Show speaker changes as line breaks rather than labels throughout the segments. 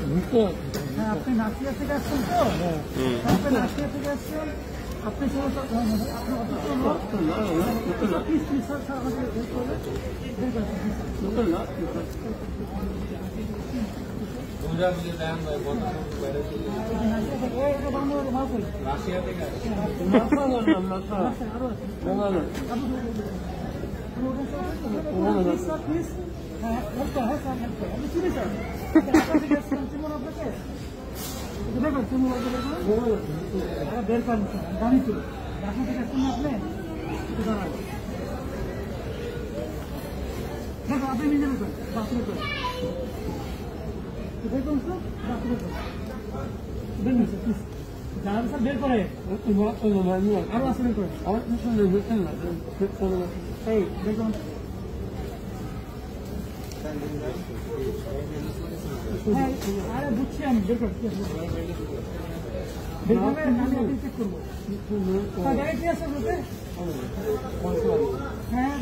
হ্যাঁ, আপনি নাসিয়া থেকে আসছেন তো? আপনি নাসিয়া থেকে আসছেন, আপনি বের করেন জানি তো রাখা থেকে আসছেন না আপনি দেখো আপনি নিজে বের করেন বাথরুমে করেন বের করুন তো বাথরুমে করেন বের নিচ্ছে প্লিজ যারা স্যার বের করে আরো আসে বের করে এই বের করুন হ্যাঁ আরে বুঝছি আমি বের করছি বের করবে আমি আপনি চেক করবো গাড়ি কি আছে বলতে হ্যাঁ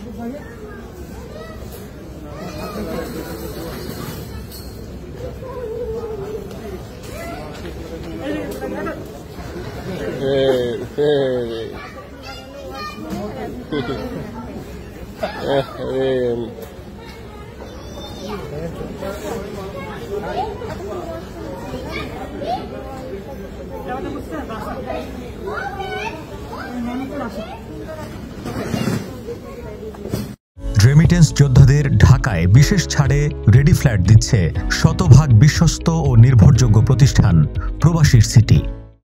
রেমিটেন্স যোদ্ধাদের ঢাকায় বিশেষ ছাড়ে রেডি ফ্ল্যাট দিচ্ছে শতভাগ বিশ্বস্ত ও নির্ভরযোগ্য প্রতিষ্ঠান প্রবাসীর সিটি।